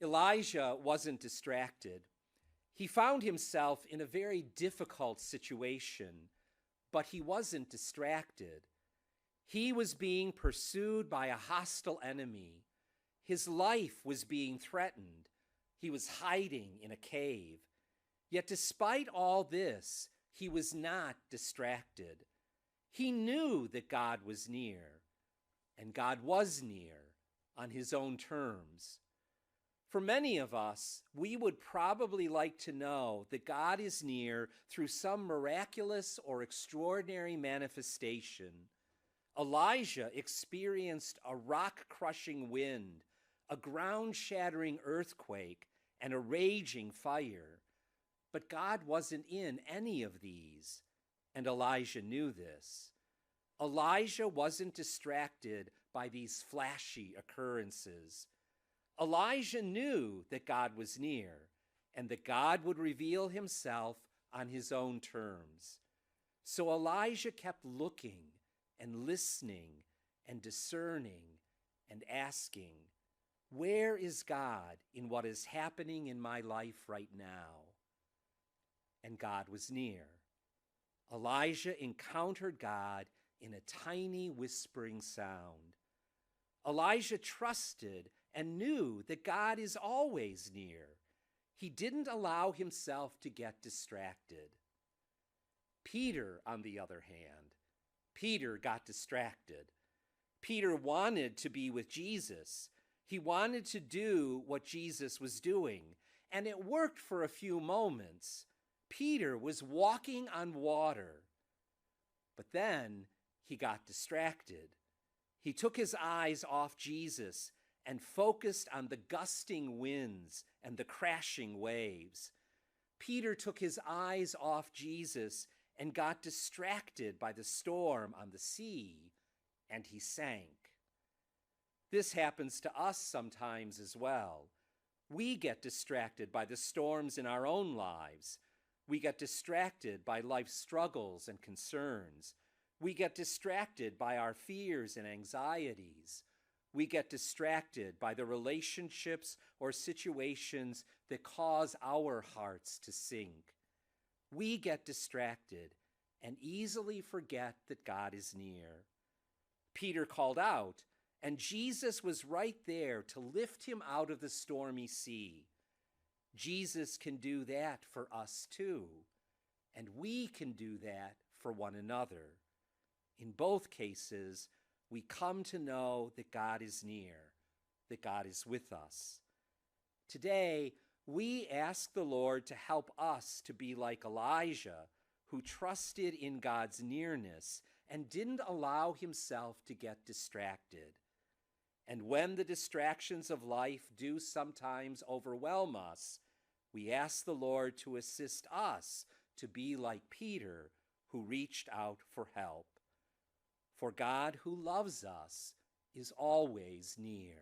Elijah wasn't distracted. He found himself in a very difficult situation, but he wasn't distracted. He was being pursued by a hostile enemy. His life was being threatened. He was hiding in a cave. Yet despite all this, he was not distracted. He knew that God was near, and God was near on his own terms. For many of us, we would probably like to know that God is near through some miraculous or extraordinary manifestation. Elijah experienced a rock-crushing wind, a ground-shattering earthquake, and a raging fire. But God wasn't in any of these, and Elijah knew this. Elijah wasn't distracted by these flashy occurrences. Elijah knew that God was near and that God would reveal himself on his own terms. So Elijah kept looking and listening and discerning and asking, where is God in what is happening in my life right now? And God was near. Elijah encountered God in a tiny whispering sound. Elijah trusted and knew that God is always near. He didn't allow himself to get distracted. Peter, on the other hand, Peter got distracted. Peter wanted to be with Jesus. He wanted to do what Jesus was doing, and it worked for a few moments. Peter was walking on water, but then he got distracted. He took his eyes off Jesus and focused on the gusting winds and the crashing waves. Peter took his eyes off Jesus and got distracted by the storm on the sea, and he sank. This happens to us sometimes as well. We get distracted by the storms in our own lives. We get distracted by life's struggles and concerns. We get distracted by our fears and anxieties. We get distracted by the relationships or situations that cause our hearts to sink. We get distracted and easily forget that God is near. Peter called out, and Jesus was right there to lift him out of the stormy sea. Jesus can do that for us too, and we can do that for one another. In both cases, we come to know that God is near, that God is with us. Today, we ask the Lord to help us to be like Elijah, who trusted in God's nearness and didn't allow himself to get distracted. And when the distractions of life do sometimes overwhelm us, we ask the Lord to assist us to be like Peter, who reached out for help. For God, who loves us, is always near.